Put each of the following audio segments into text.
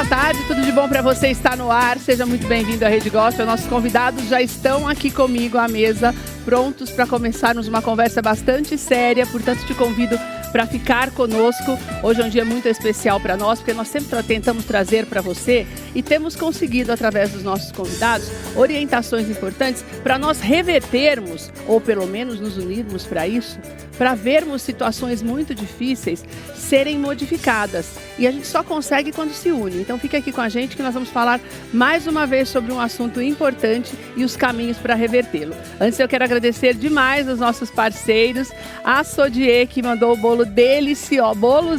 tarde, tudo de bom para você? Está no ar, seja muito bem-vindo à Rede Gospel. Nossos convidados já estão aqui comigo à mesa, prontos para começarmos uma conversa bastante séria, portanto te convido para ficar conosco. Hoje é um dia muito especial para nós, porque nós sempre tentamos trazer para você e temos conseguido, através dos nossos convidados, orientações importantes para nós revertermos, ou pelo menos nos unirmos para isso, para vermos situações muito difíceis serem modificadas. E a gente só consegue quando se une. Então fica aqui com a gente que nós vamos falar mais uma vez sobre um assunto importante e os caminhos para revertê-lo. Antes eu quero agradecer demais aos nossos parceiros, a Sodier, que mandou bolos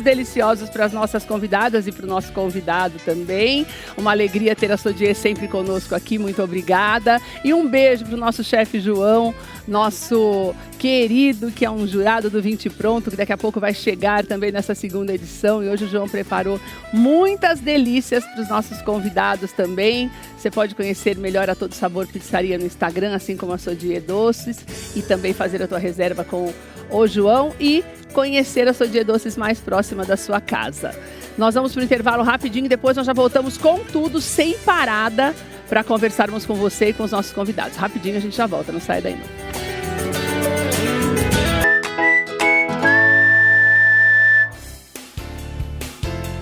deliciosos para as nossas convidadas e para o nosso convidado também. Uma alegria ter a Sodier sempre conosco aqui, muito obrigada. E um beijo para o nosso chefe João, nosso querido, que é um jurado do 20 Pronto, que daqui a pouco vai chegar também nessa segunda edição. E hoje o João preparou muitas delícias para os nossos convidados também. Você pode conhecer melhor a Todo Sabor Pizzaria no Instagram, assim como a Sodier Doces, e também fazer a tua reserva com o João e conhecer a Sodier Doces mais próxima da sua casa. Nós vamos para o intervalo rapidinho e depois nós já voltamos com tudo, sem parada, para conversarmos com você e com os nossos convidados. Rapidinho a gente já volta, não sai daí não.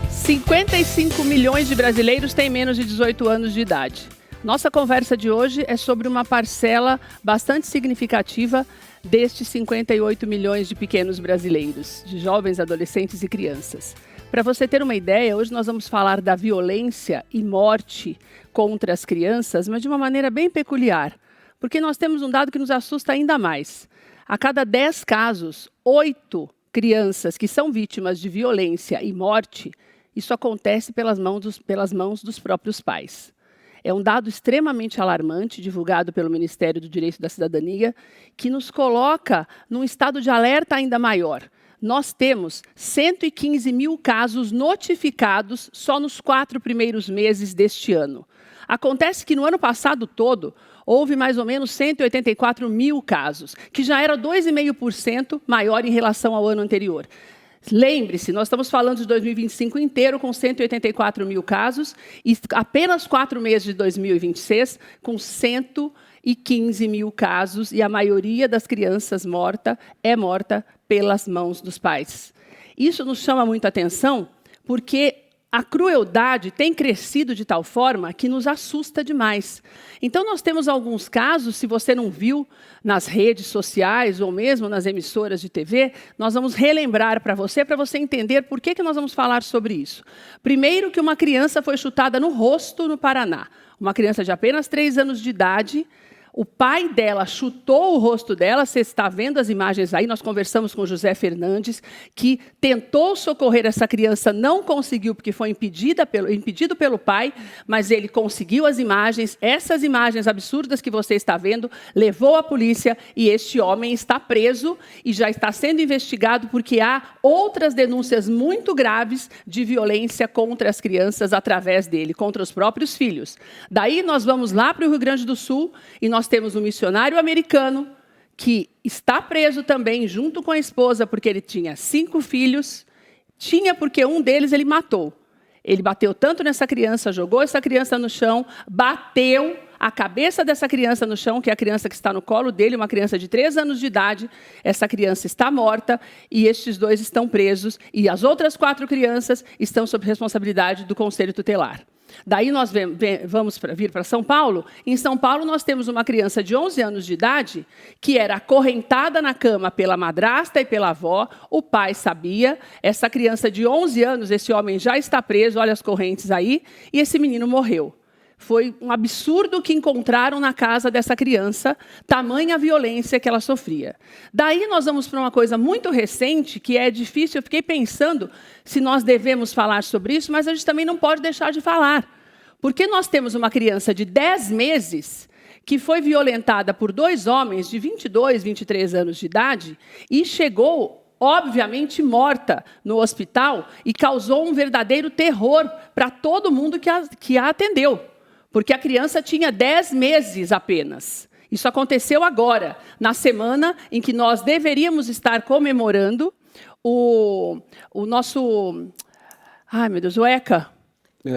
55 milhões de brasileiros têm menos de 18 anos de idade. Nossa conversa de hoje é sobre uma parcela bastante significativa destes 58 milhões de pequenos brasileiros, de jovens, adolescentes e crianças. Para você ter uma ideia, hoje nós vamos falar da violência e morte contra as crianças, mas de uma maneira bem peculiar, porque nós temos um dado que nos assusta ainda mais. A cada 10 casos, 8 crianças que são vítimas de violência e morte, isso acontece pelas mãos dos próprios pais. É um dado extremamente alarmante, divulgado pelo Ministério do Direito da Cidadania, que nos coloca num estado de alerta ainda maior. Nós temos 115 mil casos notificados só nos 4 primeiros meses deste ano. Acontece que no ano passado todo, houve mais ou menos 184 mil casos, que já era 2,5% maior em relação ao ano anterior. Lembre-se, nós estamos falando de 2025 inteiro com 184 mil casos e apenas 4 meses de 2026 com 115 mil casos e a maioria das crianças morta pelas mãos dos pais. Isso nos chama muita atenção porque a crueldade tem crescido de tal forma que nos assusta demais. Então, nós temos alguns casos, se você não viu nas redes sociais ou mesmo nas emissoras de TV, nós vamos relembrar para você entender por que nós vamos falar sobre isso. Primeiro, que uma criança foi chutada no rosto no Paraná. Uma criança de apenas 3 anos de idade. O pai dela chutou o rosto dela, você está vendo as imagens aí, nós conversamos com o José Fernandes, que tentou socorrer essa criança, não conseguiu, porque foi impedido pelo pai, mas ele conseguiu as imagens, essas imagens absurdas que você está vendo, levou a polícia e este homem está preso e já está sendo investigado porque há outras denúncias muito graves de violência contra as crianças através dele, contra os próprios filhos. Daí nós vamos lá para o Rio Grande do Sul e nós temos um missionário americano que está preso também, junto com a esposa, porque ele tinha 5 filhos. Tinha porque um deles ele matou. Ele bateu tanto nessa criança, jogou essa criança no chão, bateu a cabeça dessa criança no chão, que é a criança que está no colo dele, uma criança de 3 anos de idade. Essa criança está morta e estes 2 estão presos. E as outras 4 crianças estão sob responsabilidade do Conselho Tutelar. Daí nós vamos vir para São Paulo. Em São Paulo nós temos uma criança de 11 anos de idade que era acorrentada na cama pela madrasta e pela avó. O pai sabia. Essa criança de 11 anos, esse homem já está preso, olha as correntes aí, e esse menino morreu. Foi um absurdo que encontraram na casa dessa criança, tamanha violência que ela sofria. Daí nós vamos para uma coisa muito recente, que é difícil, eu fiquei pensando se nós devemos falar sobre isso, mas a gente também não pode deixar de falar. Porque nós temos uma criança de 10 meses que foi violentada por 2 homens de 22, 23 anos de idade e chegou, obviamente, morta no hospital e causou um verdadeiro terror para todo mundo que a atendeu. Porque a criança tinha 10 meses apenas. Isso aconteceu agora, na semana em que nós deveríamos estar comemorando o nosso... Ai, meu Deus, o ECA.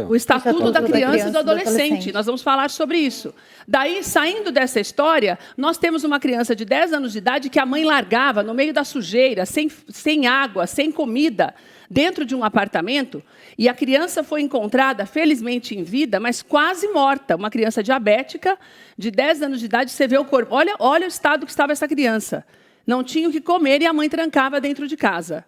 O Estatuto da Criança e do Adolescente. Nós vamos falar sobre isso. Daí, saindo dessa história, nós temos uma criança de 10 anos de idade que a mãe largava no meio da sujeira, sem água, sem comida, dentro de um apartamento, e a criança foi encontrada, felizmente em vida, mas quase morta. Uma criança diabética, de 10 anos de idade, você vê o corpo. Olha o estado que estava essa criança. Não tinha o que comer e a mãe trancava dentro de casa.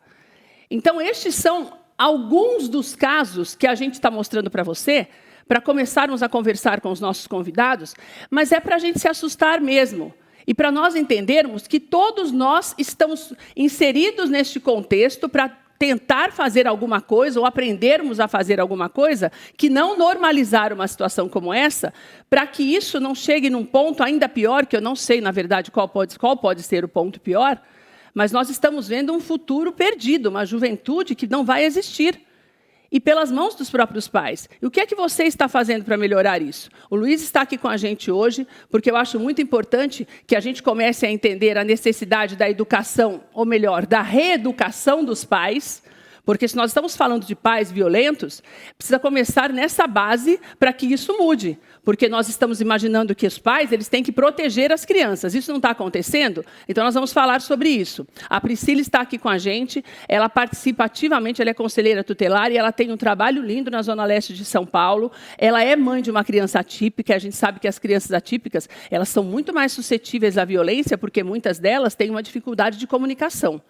Então, estes são alguns dos casos que a gente está mostrando para você, para começarmos a conversar com os nossos convidados, mas é para a gente se assustar mesmo. E para nós entendermos que todos nós estamos inseridos neste contexto para tentar fazer alguma coisa ou aprendermos a fazer alguma coisa que não normalizar uma situação como essa, para que isso não chegue num ponto ainda pior, que eu não sei, na verdade, qual pode ser o ponto pior, mas nós estamos vendo um futuro perdido, uma juventude que não vai existir. E pelas mãos dos próprios pais. E o que é que você está fazendo para melhorar isso? O Luiz está aqui com a gente hoje, porque eu acho muito importante que a gente comece a entender a necessidade da educação, ou melhor, da reeducação dos pais, porque se nós estamos falando de pais violentos, precisa começar nessa base para que isso mude. Porque nós estamos imaginando que os pais eles têm que proteger as crianças. Isso não está acontecendo? Então, nós vamos falar sobre isso. A Priscila está aqui com a gente, ela participa ativamente, ela é conselheira tutelar e ela tem um trabalho lindo na Zona Leste de São Paulo. Ela é mãe de uma criança atípica, a gente sabe que as crianças atípicas elas são muito mais suscetíveis à violência, porque muitas delas têm uma dificuldade de comunicação.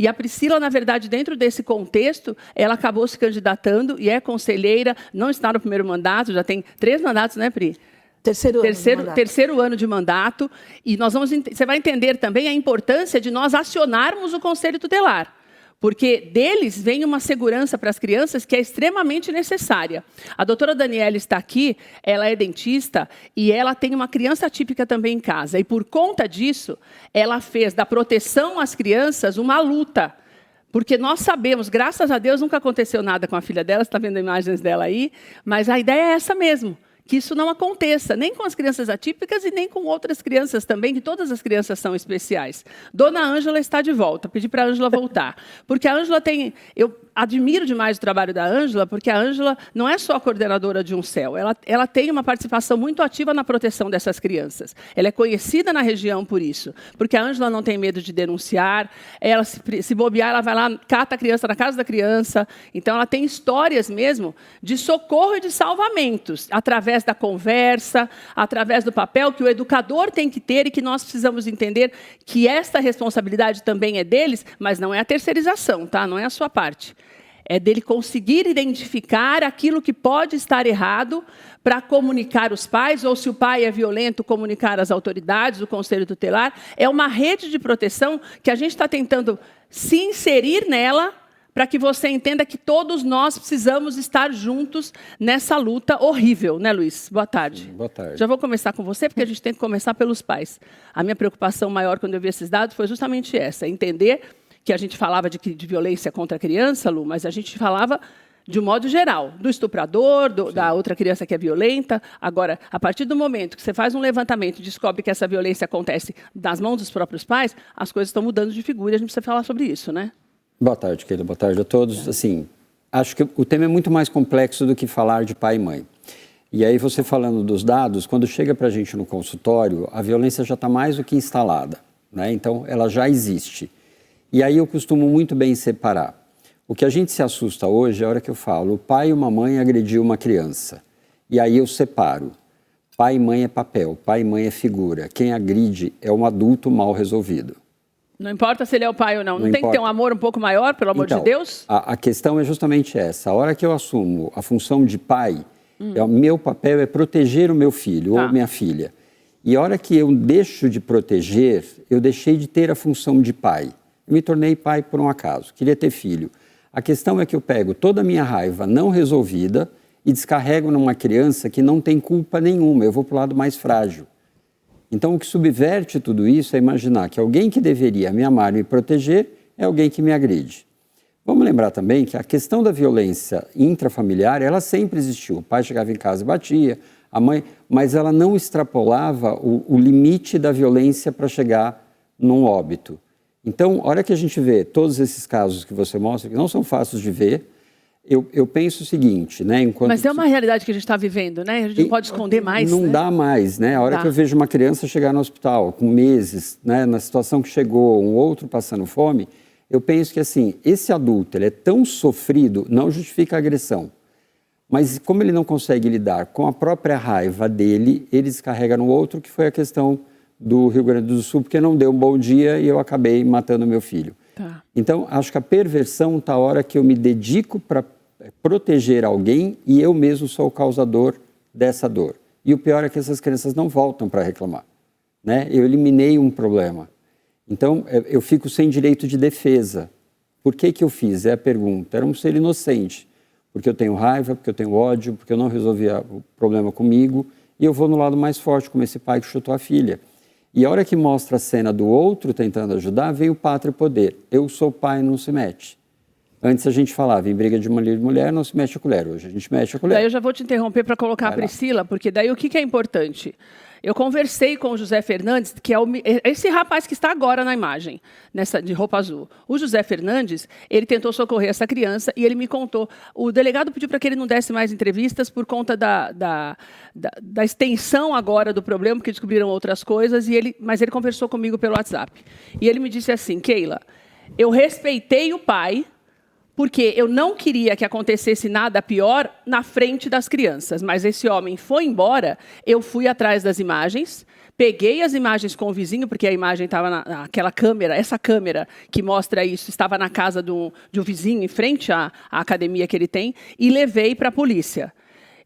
E a Priscila, na verdade, dentro desse contexto, ela acabou se candidatando e é conselheira, não está no primeiro mandato, já tem 3 mandatos, né, Pri? Terceiro ano de mandato. E você vai entender também a importância de nós acionarmos o Conselho Tutelar. Porque deles vem uma segurança para as crianças que é extremamente necessária. A doutora Daniela está aqui, ela é dentista e ela tem uma criança atípica também em casa. E por conta disso, ela fez da proteção às crianças uma luta. Porque nós sabemos, graças a Deus, nunca aconteceu nada com a filha dela, você está vendo imagens dela aí, mas a ideia é essa mesmo. Que isso não aconteça, nem com as crianças atípicas e nem com outras crianças também, que todas as crianças são especiais. Dona Ângela está de volta, pedi para a Ângela voltar. Porque a Ângela tem... Eu admiro demais o trabalho da Ângela, porque a Ângela não é só a coordenadora de um CEL, ela tem uma participação muito ativa na proteção dessas crianças. Ela é conhecida na região por isso, porque a Ângela não tem medo de denunciar, ela se bobear, ela vai lá, cata a criança na casa da criança, então ela tem histórias mesmo de socorro e de salvamentos, através da conversa, através do papel que o educador tem que ter e que nós precisamos entender que esta responsabilidade também é deles, mas não é a terceirização, tá? Não é a sua parte. É dele conseguir identificar aquilo que pode estar errado para comunicar os pais, ou se o pai é violento, comunicar as autoridades, o Conselho Tutelar. É uma rede de proteção que a gente está tentando se inserir nela para que você entenda que todos nós precisamos estar juntos nessa luta horrível, né, Luiz? Boa tarde. Sim, boa tarde. Já vou começar com você, porque a gente tem que começar pelos pais. A minha preocupação maior quando eu vi esses dados foi justamente essa, entender que a gente falava de violência contra a criança, Lu, mas a gente falava de um modo geral, do estuprador, da outra criança que é violenta. Agora, a partir do momento que você faz um levantamento e descobre que essa violência acontece das mãos dos próprios pais, as coisas estão mudando de figura e a gente precisa falar sobre isso, né? Boa tarde, Keila. Boa tarde a todos. Assim, acho que o tema é muito mais complexo do que falar de pai e mãe. E aí, você falando dos dados, quando chega para a gente no consultório, a violência já está mais do que instalada, né? Então, ela já existe. E aí eu costumo muito bem separar. O que a gente se assusta hoje é a hora que eu falo, o pai e uma mãe agrediu uma criança. E aí eu separo. Pai e mãe é papel, pai e mãe é figura. Quem agride é um adulto mal resolvido. Não importa se ele é o pai ou não. Não tem que ter um amor um pouco maior, pelo amor de Deus? A questão é justamente essa. A hora que eu assumo a função de pai, o meu papel é proteger o meu filho ou minha filha. E a hora que eu deixo de proteger, eu deixei de ter a função de pai. Eu me tornei pai por um acaso, queria ter filho. A questão é que eu pego toda a minha raiva não resolvida e descarrego numa criança que não tem culpa nenhuma, eu vou para o lado mais frágil. Então, o que subverte tudo isso é imaginar que alguém que deveria me amar e me proteger é alguém que me agride. Vamos lembrar também que a questão da violência intrafamiliar, ela sempre existiu. O pai chegava em casa e batia, a mãe, mas ela não extrapolava o limite da violência para chegar num óbito. Então, a hora que a gente vê todos esses casos que você mostra, que não são fáceis de ver, Eu penso o seguinte, né? Mas é uma realidade que a gente está vivendo, né? A gente não pode esconder mais. Não dá mais, né? A hora que eu vejo uma criança chegar no hospital com meses, né, na situação que chegou, um outro passando fome, eu penso que assim, esse adulto, ele é tão sofrido, não justifica a agressão. Mas como ele não consegue lidar com a própria raiva dele, ele descarrega no outro, que foi a questão do Rio Grande do Sul, porque não deu um bom dia e eu acabei matando meu filho. Tá. Então, acho que a perversão está a hora que eu me dedico para proteger alguém e eu mesmo sou o causador dessa dor. E o pior é que essas crianças não voltam para reclamar, né? Eu eliminei um problema. Então, eu fico sem direito de defesa. Por que eu fiz? É a pergunta. Era um ser inocente. Porque eu tenho raiva, porque eu tenho ódio, porque eu não resolvi o problema comigo. E eu vou no lado mais forte, como esse pai que chutou a filha. E a hora que mostra a cena do outro tentando ajudar, veio o pátria e poder. Eu sou pai, não se mete. Antes a gente falava em briga de mulher, não se mexe a colher. Hoje a gente mexe a colher. Daí eu já vou te interromper para colocar a Priscila, porque daí o que é importante? Eu conversei com o José Fernandes, que é esse rapaz que está agora na imagem, de roupa azul. O José Fernandes, ele tentou socorrer essa criança e ele me contou. O delegado pediu para que ele não desse mais entrevistas por conta da extensão agora do problema, porque descobriram outras coisas, mas ele conversou comigo pelo WhatsApp. E ele me disse assim, Keila, eu respeitei o pai, porque eu não queria que acontecesse nada pior na frente das crianças. Mas esse homem foi embora, eu fui atrás das imagens, peguei as imagens com o vizinho, porque a imagem estava naquela câmera, essa câmera que mostra isso, estava na casa de um vizinho, em frente à academia que ele tem, e levei para a polícia.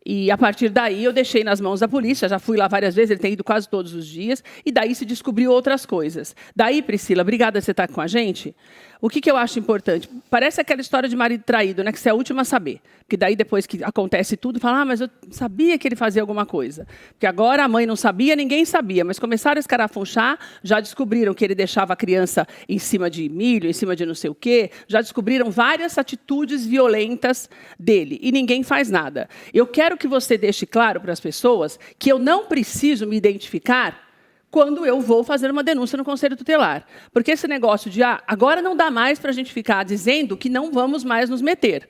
E, a partir daí, eu deixei nas mãos da polícia, já fui lá várias vezes, ele tem ido quase todos os dias, e daí se descobriu outras coisas. Daí, Priscila, obrigada por você estar com a gente. O que eu acho importante? Parece aquela história de marido traído, né, que você é a última a saber. Porque daí, depois que acontece tudo, fala, mas eu sabia que ele fazia alguma coisa. Porque agora a mãe não sabia, ninguém sabia, mas começaram a escarafunchar, já descobriram que ele deixava a criança em cima de milho, em cima de não sei o quê, já descobriram várias atitudes violentas dele, e ninguém faz nada. Eu quero que você deixe claro para as pessoas que eu não preciso me identificar quando eu vou fazer uma denúncia no Conselho Tutelar. Porque esse negócio de, agora não dá mais para a gente ficar dizendo que não vamos mais nos meter.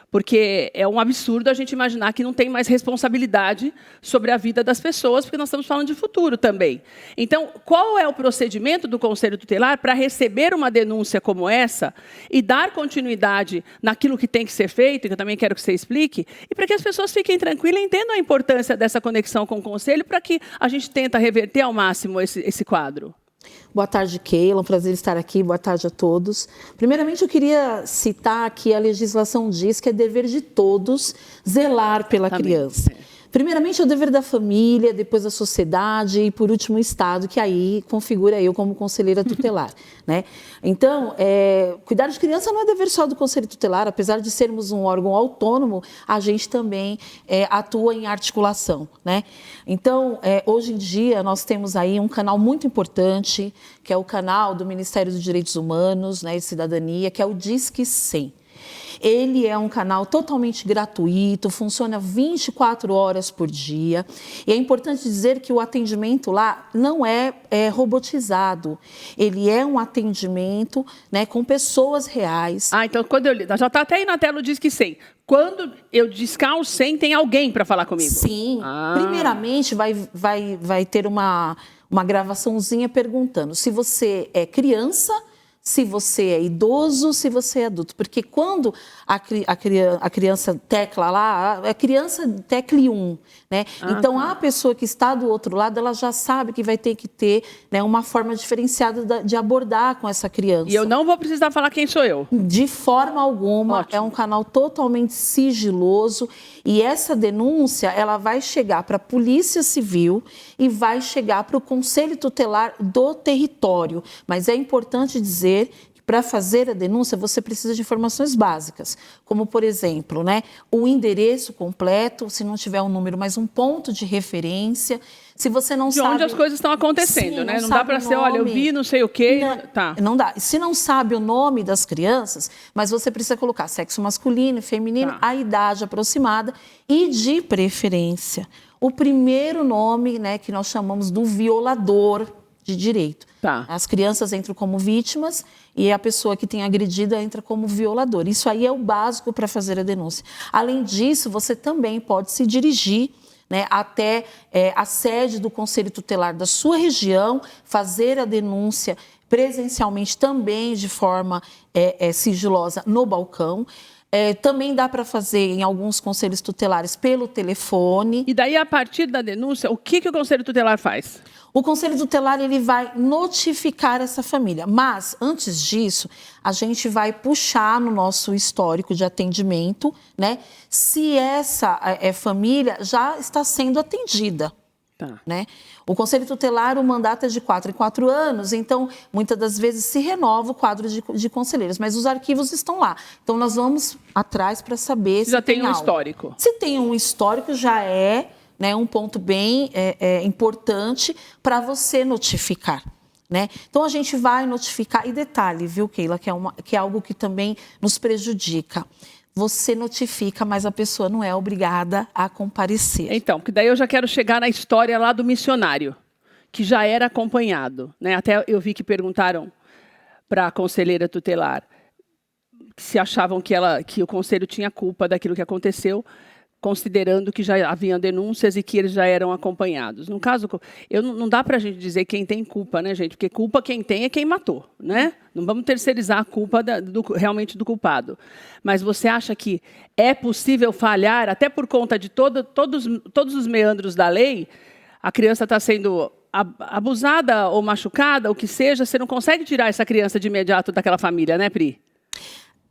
Porque é um absurdo a gente imaginar que não tem mais responsabilidade sobre a vida das pessoas, porque nós estamos falando de futuro também. Então, qual é o procedimento do Conselho Tutelar para receber uma denúncia como essa e dar continuidade naquilo que tem que ser feito, que eu também quero que você explique, e para que as pessoas fiquem tranquilas e entendam a importância dessa conexão com o Conselho, para que a gente tente reverter ao máximo esse quadro? Boa tarde, Keila. É um prazer estar aqui. Boa tarde a todos. Primeiramente, eu queria citar que a legislação diz que é dever de todos zelar pela criança. Primeiramente, é o dever da família, depois da sociedade e, por último, o Estado, que aí configura eu como conselheira tutelar, né? Então, cuidar de criança não é dever só do Conselho Tutelar, apesar de sermos um órgão autônomo, a gente também atua em articulação, né? Então, hoje em dia, nós temos aí um canal muito importante, que é o canal do Ministério dos Direitos Humanos, né, e Cidadania, que é o Disque 100. Ele é um canal totalmente gratuito, funciona 24 horas por dia. E é importante dizer que o atendimento lá não é robotizado. Ele é um atendimento, né, com pessoas reais. Então quando já está até aí na tela o Disque 100. Quando eu discar o 100, tem alguém para falar comigo? Sim. Primeiramente, vai ter uma gravaçãozinha perguntando se você é criança, se você é idoso, se você é adulto. Porque quando a criança tecla lá, a criança tecle 1, né? Então, a pessoa que está do outro lado, ela já sabe que vai ter que ter, né, uma forma diferenciada de abordar com essa criança. E eu não vou precisar falar quem sou eu? De forma alguma. Ótimo. É um canal totalmente sigiloso. E essa denúncia, ela vai chegar para a Polícia Civil e vai chegar para o Conselho Tutelar do território. Mas é importante dizer que para fazer a denúncia você precisa de informações básicas, como, por exemplo, né, o endereço completo, se não tiver um número, mas um ponto de referência. Se você não sabe... De onde as coisas estão acontecendo, né? Não dá para ser, olha, eu vi não sei o quê... Não dá. Se não sabe o nome das crianças, mas você precisa colocar sexo masculino, feminino, a idade aproximada e, de preferência, o primeiro nome, né, que nós chamamos do violador, de direito. Tá. As crianças entram como vítimas e a pessoa que tem agredido entra como violador. Isso aí é o básico para fazer a denúncia. Além disso, você também pode se dirigir, né, até a sede do Conselho Tutelar da sua região, fazer a denúncia presencialmente também de forma sigilosa no balcão. Também dá para fazer em alguns conselhos tutelares pelo telefone. E daí, a partir da denúncia, o que o Conselho Tutelar faz? O Conselho Tutelar ele vai notificar essa família, mas antes disso, a gente vai puxar no nosso histórico de atendimento, né, se essa família já está sendo atendida. Tá. Né? O Conselho Tutelar, o mandato é de 4 em 4 anos, então, muitas das vezes se renova o quadro de conselheiros, mas os arquivos estão lá. Então, nós vamos atrás para saber se já tem um algo. histórico. Se tem um histórico, já é, né, um ponto bem importante para você notificar. Né? Então, a gente vai notificar, e detalhe, viu, Keila, que é algo que também nos prejudica. Você notifica, mas a pessoa não é obrigada a comparecer. Então, porque daí eu já quero chegar na história lá do missionário, que já era acompanhado. Né? Até eu vi que perguntaram para a conselheira tutelar se achavam que o conselho tinha culpa daquilo que aconteceu, considerando que já haviam denúncias e que eles já eram acompanhados. No caso, não dá para a gente dizer quem tem culpa, né, gente? Porque culpa quem tem é quem matou, né? Não vamos terceirizar a culpa realmente do culpado. Mas você acha que é possível falhar, até por conta de todos os meandros da lei, a criança está sendo abusada ou machucada, o que seja, você não consegue tirar essa criança de imediato daquela família, né, Pri?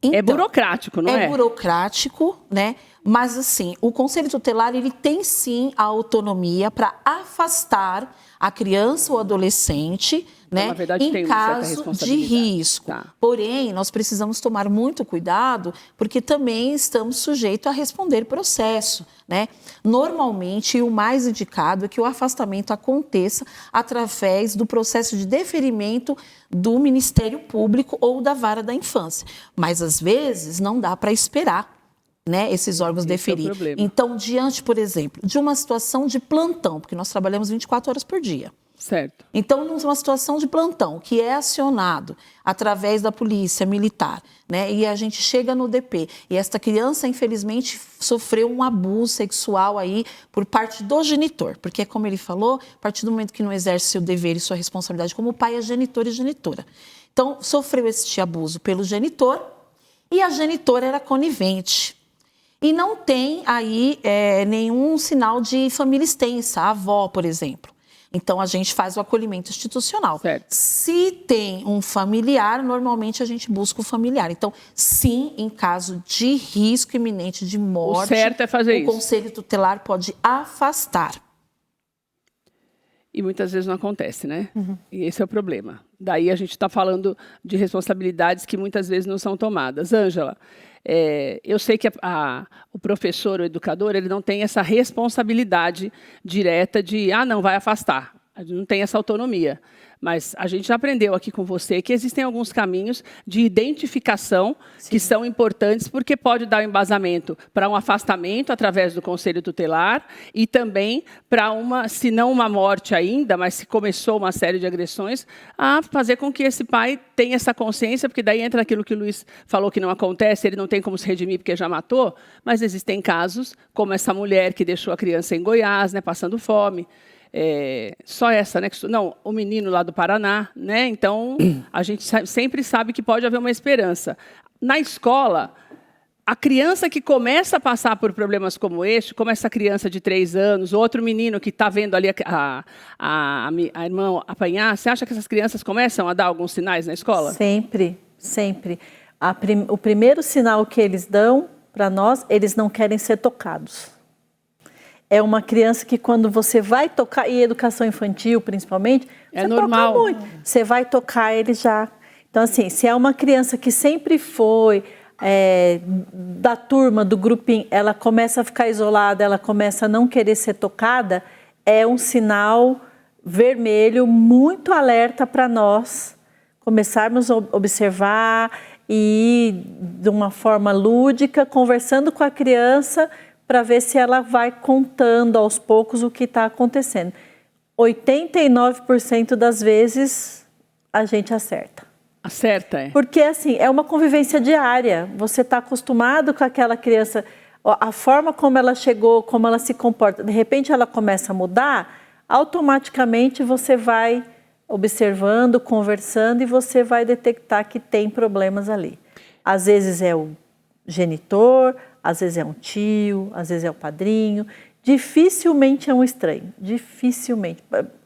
Então, é burocrático, não é? É burocrático, né? Mas, assim, o Conselho Tutelar, ele tem, sim, a autonomia para afastar a criança ou adolescente, né, na verdade, em tem uma certa caso de responsabilidade. risco. Tá. Porém, nós precisamos tomar muito cuidado, porque também estamos sujeitos a responder processo, né? Normalmente, o mais indicado é que o afastamento aconteça através do processo de deferimento do Ministério Público ou da Vara da Infância. Mas, às vezes, não dá para esperar, né, esses órgãos deferir. Então, diante, por exemplo, de uma situação de plantão, porque nós trabalhamos 24 horas por dia. Certo. Então, numa situação de plantão, que é acionado através da polícia militar, né, e a gente chega no DP, e esta criança, infelizmente, sofreu um abuso sexual aí por parte do genitor, porque, como ele falou, a partir do momento que não exerce seu dever e sua responsabilidade como pai, é genitor e genitora. Então, sofreu este abuso pelo genitor, e a genitora era conivente. E não tem aí nenhum sinal de família extensa, a avó, por exemplo. Então, a gente faz o acolhimento institucional. Certo. Se tem um familiar, normalmente a gente busca o familiar. Então, sim, em caso de risco iminente de morte, o certo é fazer isso. O Conselho Tutelar pode afastar. E muitas vezes não acontece, né? Uhum. E esse é o problema. Daí a gente está falando de responsabilidades que muitas vezes não são tomadas. Ângela, eu sei que o professor, o educador, ele não tem essa responsabilidade direta de, não, vai afastar. Não tem essa autonomia. Mas a gente já aprendeu aqui com você que existem alguns caminhos de identificação que são importantes, porque pode dar um embasamento para um afastamento através do Conselho Tutelar e também para se não uma morte ainda, mas se começou uma série de agressões, a fazer com que esse pai tenha essa consciência, porque daí entra aquilo que o Luiz falou que não acontece, ele não tem como se redimir porque já matou, mas existem casos, como essa mulher que deixou a criança em Goiás, né, passando fome. Só essa, né? Não, o menino lá do Paraná, né? Então, a gente sempre sabe que pode haver uma esperança. Na escola, a criança que começa a passar por problemas como este, como essa criança de 3 anos, outro menino que está vendo ali a irmã apanhar, você acha que essas crianças começam a dar alguns sinais na escola? Sempre, sempre. O primeiro sinal que eles dão para nós, eles não querem ser tocados. É uma criança que quando você vai tocar, e educação infantil principalmente, você normal. Toca muito. Você vai tocar ele já. Então assim, se é uma criança que sempre foi da turma, do grupinho, ela começa a ficar isolada, ela começa a não querer ser tocada, é um sinal vermelho muito alerta para nós começarmos a observar e ir de uma forma lúdica, conversando com a criança, para ver se ela vai contando aos poucos o que está acontecendo. 89% das vezes a gente acerta. Acerta, é? Porque, assim, é uma convivência diária. Você está acostumado com aquela criança, a forma como ela chegou, como ela se comporta. De repente, ela começa a mudar, automaticamente você vai observando, conversando e você vai detectar que tem problemas ali. Às vezes é o genitor, às vezes é um tio, às vezes é o padrinho. Dificilmente é um estranho, dificilmente,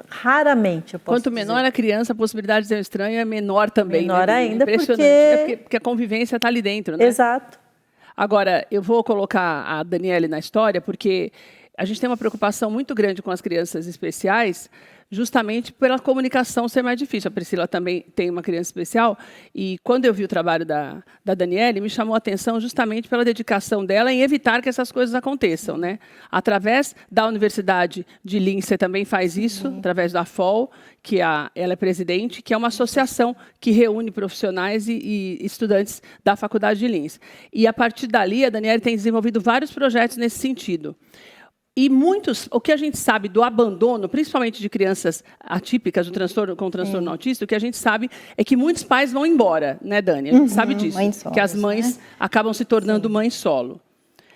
raramente eu posso Quanto menor dizer. a criança, a possibilidade de ser um estranho é menor também. Menor né? ainda, impressionante. Porque a convivência está ali dentro, né? Exato. Agora, eu vou colocar a Daniele na história, porque a gente tem uma preocupação muito grande com as crianças especiais, justamente pela comunicação ser mais difícil. A Priscila também tem uma criança especial, e quando eu vi o trabalho da Daniele, me chamou a atenção justamente pela dedicação dela em evitar que essas coisas aconteçam, né? Através da Universidade de Linz, você também faz isso, através da FOL, que ela é presidente, que é uma associação que reúne profissionais e estudantes da Faculdade de Linz. E, a partir dali, a Daniele tem desenvolvido vários projetos nesse sentido. E o que a gente sabe do abandono, principalmente de crianças atípicas com transtorno autista, o que a gente sabe é que muitos pais vão embora, né, Dani? A gente sabe disso, solos, que as mães acabam se tornando mães solo.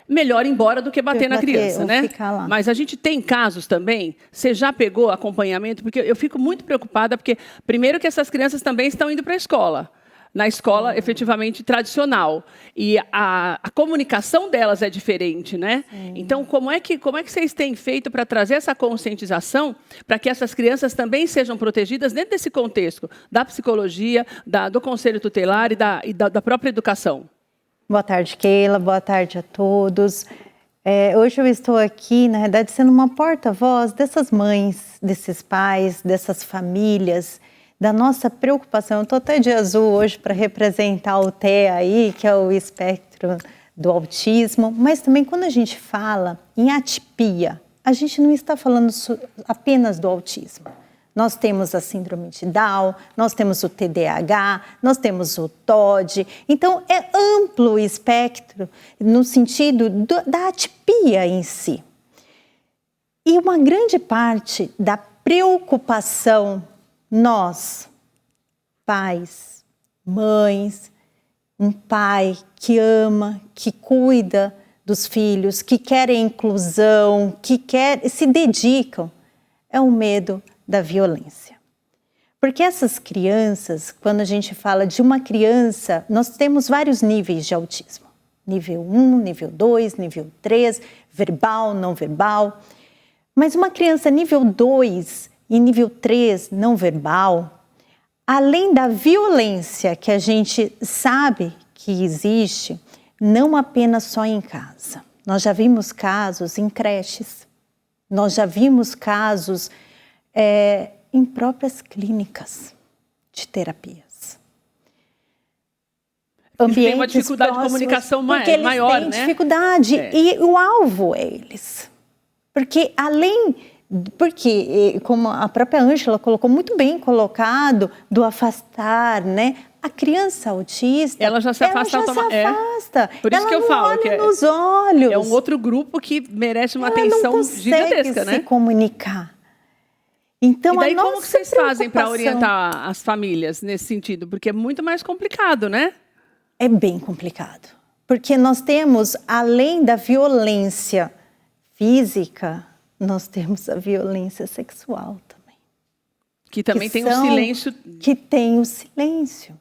Melhor ir embora do que bater na criança, né? Mas a gente tem casos também, você já pegou acompanhamento? Porque eu fico muito preocupada, porque primeiro que essas crianças também estão indo para a escola. Na escola, efetivamente, tradicional. E a comunicação delas é diferente, né? Então, como é que vocês têm feito para trazer essa conscientização para que essas crianças também sejam protegidas dentro desse contexto da psicologia, do conselho tutelar e da própria educação? Boa tarde, Keila. Boa tarde a todos. Hoje eu estou aqui, na verdade, sendo uma porta-voz dessas mães, desses pais, dessas famílias, da nossa preocupação. Eu estou até de azul hoje para representar o TEA aí, que é o espectro do autismo, mas também quando a gente fala em atipia, a gente não está falando apenas do autismo. Nós temos a síndrome de Down, nós temos o TDAH, nós temos o TOD. Então, é amplo o espectro no sentido da atipia em si. E uma grande parte da preocupação nós, pais, mães, um pai que ama, que cuida dos filhos, que quer a inclusão, se dedicam, é o medo da violência. Porque essas crianças, quando a gente fala de uma criança, nós temos vários níveis de autismo. Nível 1, nível 2, nível 3, verbal, não verbal. Mas uma criança nível 2 e nível 3, não verbal, além da violência que a gente sabe que existe, não apenas só em casa. Nós já vimos casos em creches, nós já vimos casos em próprias clínicas de terapias. Eles têm uma dificuldade de comunicação maior, né? Dificuldade, e o alvo é eles. Porque como a própria Ângela colocou muito bem colocado, do afastar, né? A criança autista, ela já se afasta. Por isso que eu falo que nos olhos. É um outro grupo que merece uma atenção gigantesca, né? Se comunicar. Então, e daí como que vocês fazem para orientar as famílias nesse sentido? Porque é muito mais complicado, né? É bem complicado. Porque nós temos, além da violência física, nós temos a violência sexual também. Que também tem um silêncio. Que tem o silêncio.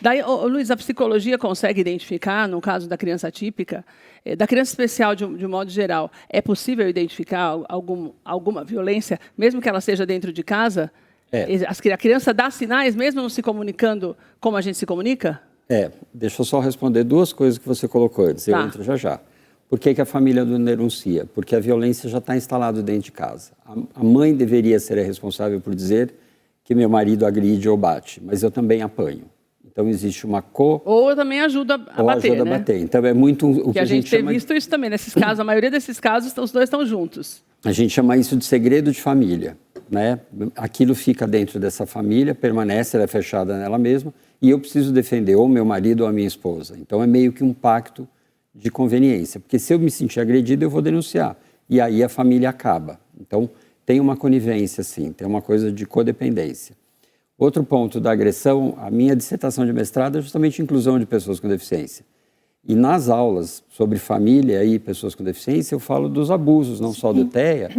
Daí, Luiz, a psicologia consegue identificar, no caso da criança atípica, da criança especial de um modo geral, é possível identificar alguma violência, mesmo que ela seja dentro de casa? A criança dá sinais, mesmo não se comunicando como a gente se comunica? Deixa eu só responder duas coisas que você colocou antes, eu entro já. Por que a família não denuncia? Porque a violência já está instalada dentro de casa. A mãe deveria ser a responsável por dizer que meu marido agride ou bate, mas eu também apanho. Então existe uma Ou eu também ajudo a bater, ajuda a bater. Então é muito o que a gente tem visto isso também, nesses casos, a maioria desses casos, os dois estão juntos. A gente chama isso de segredo de família, né? Aquilo fica dentro dessa família, permanece, ela é fechada nela mesma, e eu preciso defender ou meu marido ou a minha esposa. Então é meio que um pacto de conveniência, porque se eu me sentir agredido, eu vou denunciar, e aí a família acaba. Então, tem uma conivência, sim, tem uma coisa de codependência. Outro ponto da agressão, a minha dissertação de mestrado é justamente inclusão de pessoas com deficiência. E nas aulas sobre família e pessoas com deficiência, eu falo dos abusos, não só do TEA,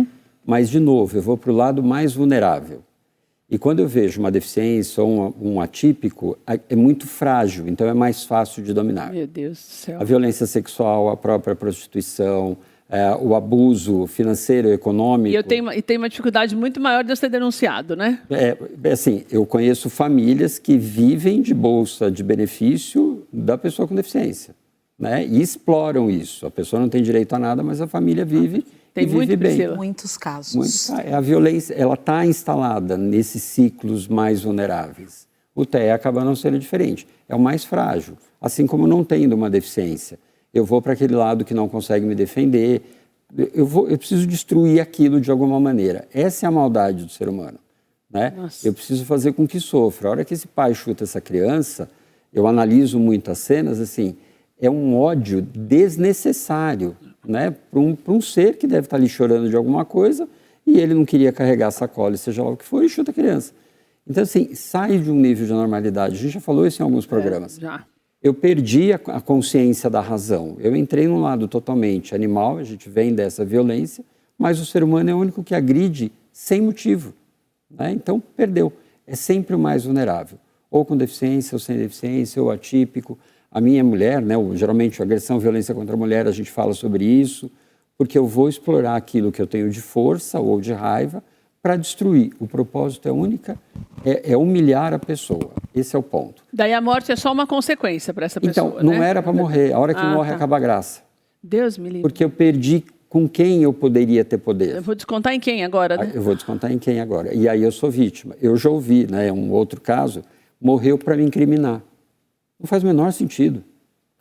mas, de novo, eu vou para o lado mais vulnerável. E quando eu vejo uma deficiência ou um atípico, é muito frágil, então é mais fácil de dominar. Meu Deus do céu. A violência sexual, a própria prostituição, o abuso financeiro e econômico. E tem uma dificuldade muito maior de eu ser denunciado, né? Assim, eu conheço famílias que vivem de bolsa de benefício da pessoa com deficiência, né? E exploram isso. A pessoa não tem direito a nada, mas a família vive e vive bem. Priscila. Muitos casos. A violência, ela está instalada nesses ciclos mais vulneráveis. O TEA acaba não sendo diferente. É o mais frágil. Assim como não tendo uma deficiência, eu vou para aquele lado que não consegue me defender. Eu preciso destruir aquilo de alguma maneira. Essa é a maldade do ser humano, né? Eu preciso fazer com que sofra. A hora que esse pai chuta essa criança, eu analiso muito as cenas, assim, é um ódio desnecessário, né? Para um ser que deve estar ali chorando de alguma coisa e ele não queria carregar a sacola, seja lá o que for, e chuta a criança. Então, assim, sai de um nível de normalidade. A gente já falou isso em alguns programas. Já. Eu perdi a consciência da razão. Eu entrei num lado totalmente animal, a gente vem dessa violência, mas o ser humano é o único que agride sem motivo, né? Então, perdeu. É sempre o mais vulnerável. Ou com deficiência, ou sem deficiência, ou atípico. A minha mulher, né, geralmente agressão, violência contra a mulher, a gente fala sobre isso, porque eu vou explorar aquilo que eu tenho de força ou de raiva para destruir. O propósito é único, é humilhar a pessoa. Esse é o ponto. Daí a morte é só uma consequência para essa pessoa, então, não né? era para morrer. A hora que morre, acaba a graça. Deus me livre. Porque eu perdi com quem eu poderia ter poder. Eu vou descontar em quem agora, né? Eu vou descontar em quem agora. E aí eu sou vítima. Eu já ouvi, né, um outro caso, morreu para me incriminar. Não faz o menor sentido.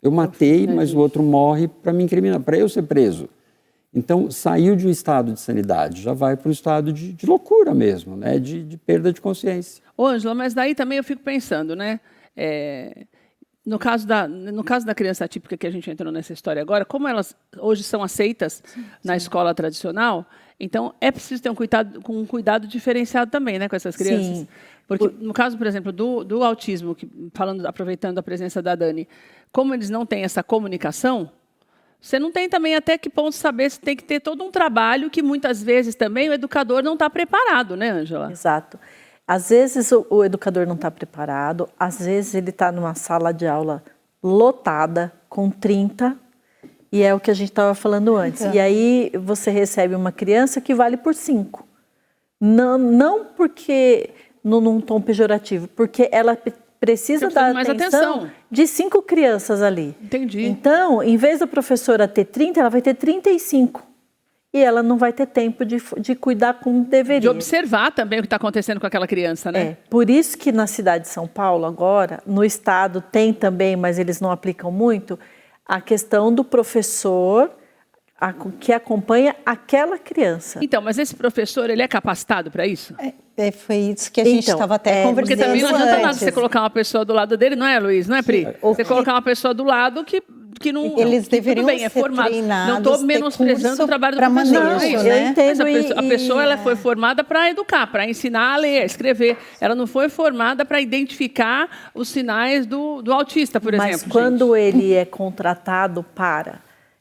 Eu matei, mas o outro morre para me incriminar, para eu ser preso. Então, saiu de um estado de sanidade, já vai para um estado de loucura mesmo, né? De perda de consciência. Ô, Ângela, mas daí também eu fico pensando, né? No caso da criança atípica que a gente entrou nessa história agora, como elas hoje são aceitas na escola tradicional, então é preciso ter um cuidado diferenciado também, né, com essas crianças. Sim. Porque no caso, por exemplo, do autismo, aproveitando a presença da Dani, como eles não têm essa comunicação, você não tem também até que ponto saber se tem que ter todo um trabalho que muitas vezes também o educador não está preparado, né, Ângela? Exato. Às vezes o educador não está preparado, às vezes ele está numa sala de aula lotada, com 30, e é o que a gente estava falando antes. E aí você recebe uma criança que vale por 5. Não porque, num tom pejorativo, porque ela precisa dar atenção de 5 crianças ali. Entendi. Então, em vez da professora ter 30, ela vai ter 35. E ela não vai ter tempo de cuidar como deveria. De observar também o que está acontecendo com aquela criança, né? Por isso que na cidade de São Paulo agora, no estado tem também, mas eles não aplicam muito, a questão do professor que acompanha aquela criança. Então, mas esse professor, ele é capacitado para isso? Foi isso que a gente estava até conversando. Porque também não adianta nada você colocar uma pessoa do lado dele, não é, Luiz? Não é, Pri? Você colocar uma pessoa do lado que não... Eles deveriam tudo bem, é ser formado. treinados, Não estou menosprezando o trabalho do professor. Manejo, né? né? Entendo, mas a pessoa ela foi formada para educar, para ensinar a ler, a escrever. Ela não foi formada para identificar os sinais do autista, por exemplo. Mas quando ele é contratado para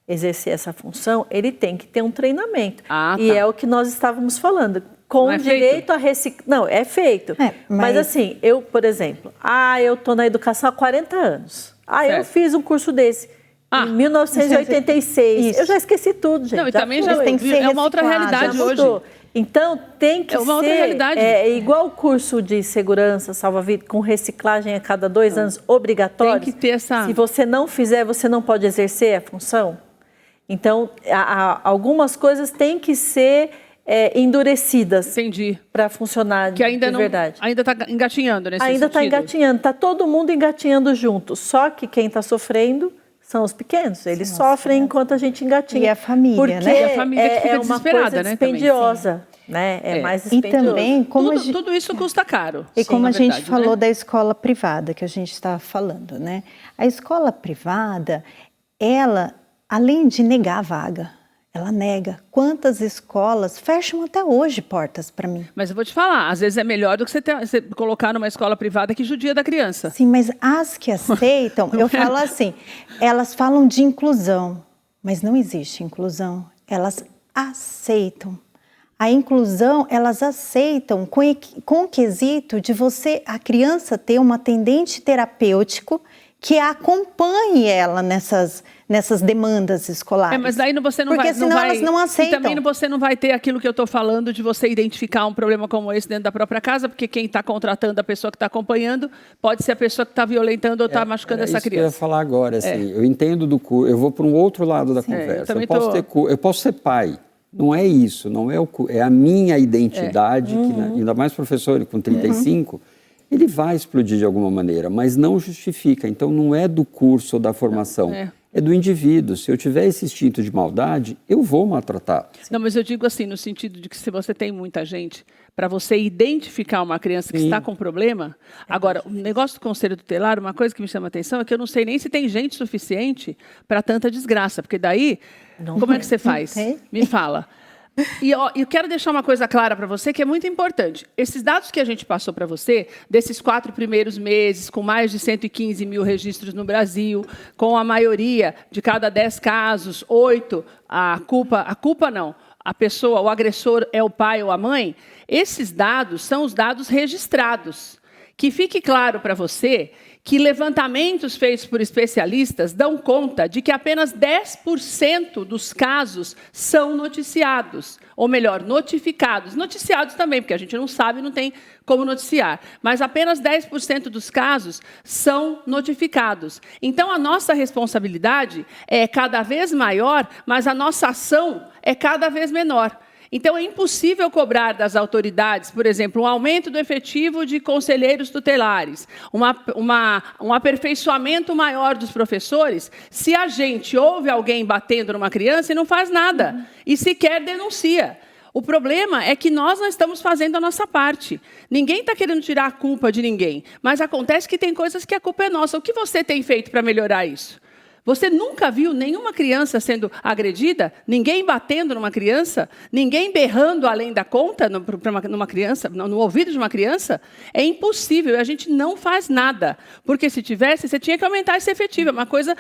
exercer essa função, ele tem que ter um treinamento. E é o que nós estávamos falando. Com direito a reciclar. Não, é feito. Mas assim, eu, por exemplo, eu estou na educação há 40 anos. Eu fiz um curso desse. Em 1986. Isso. Eu já esqueci tudo, gente. Não, e também já tem que ser é uma outra realidade hoje. Então, tem que ser... uma outra realidade. Igual o curso de segurança, salva-vida, com reciclagem a cada 2 anos, obrigatório. Tem que ter essa... Se você não fizer, você não pode exercer a função. Então, algumas coisas têm que ser endurecidas. Entendi. Para funcionar que ainda de verdade. Ainda está engatinhando nesse sentido. Ainda está engatinhando. Está todo mundo engatinhando junto. Só que quem está sofrendo são os pequenos. Eles sofrem enquanto a gente engatinha. E a família, porque né? E a família que fica é uma desesperada, coisa né? dispendiosa, né? É mais E dispendioso. também, Tudo isso custa caro. E como a gente verdade, falou né? da escola privada, que a gente estava falando, né? A escola privada, ela, além de negar a vaga, Ela nega. Quantas escolas fecham até hoje portas para mim? Mas eu vou te falar, às vezes é melhor do que você colocar numa escola privada que judia da criança. Sim, mas as que aceitam, eu falo assim, elas falam de inclusão, mas não existe inclusão. Elas aceitam. A inclusão, elas aceitam com o quesito de a criança ter um atendente terapêutico que acompanhe ela nessas demandas escolares. Mas daí você não Porque vai... senão elas não aceitam. E também você não vai ter aquilo que eu estou falando de você identificar um problema como esse dentro da própria casa, porque quem está contratando a pessoa que está acompanhando pode ser a pessoa que está violentando ou está machucando essa criança. Isso que eu ia falar agora, assim, eu entendo do curso, eu vou para um outro lado da conversa. Eu posso ser pai. Não é isso, não é é a minha identidade, que, ainda mais professor com 35, ele vai explodir de alguma maneira, mas não justifica. Então, não é do curso ou da formação, é do indivíduo. Se eu tiver esse instinto de maldade, eu vou maltratar. Não, mas eu digo assim, no sentido de que se você tem muita gente, para você identificar uma criança que está com problema... Agora, o negócio do conselho tutelar, uma coisa que me chama a atenção é que eu não sei nem se tem gente suficiente para tanta desgraça, porque daí... Como é que você faz? Me fala. E eu quero deixar uma coisa clara para você que é muito importante. Esses dados que a gente passou para você, desses 4 primeiros meses, com mais de 115 mil registros no Brasil, com a maioria de cada 10 casos, 8, a culpa não, a pessoa, o agressor é o pai ou a mãe, esses dados são os dados registrados. Que fique claro para você que levantamentos feitos por especialistas dão conta de que apenas 10% dos casos são noticiados, ou melhor, notificados. Noticiados também, porque a gente não sabe, não tem como noticiar. Mas apenas 10% dos casos são notificados. Então, a nossa responsabilidade é cada vez maior, mas a nossa ação é cada vez menor. Então, é impossível cobrar das autoridades, por exemplo, um aumento do efetivo de conselheiros tutelares, um aperfeiçoamento maior dos professores, se a gente ouve alguém batendo numa criança e não faz nada, e sequer denuncia. O problema é que nós não estamos fazendo a nossa parte. Ninguém está querendo tirar a culpa de ninguém, mas acontece que tem coisas que a culpa é nossa. O que você tem feito para melhorar isso? Você nunca viu nenhuma criança sendo agredida? Ninguém batendo numa criança? Ninguém berrando além da conta numa criança, no ouvido de uma criança? É impossível, e a gente não faz nada. Porque se tivesse, você tinha que aumentar esse efetivo. É uma coisa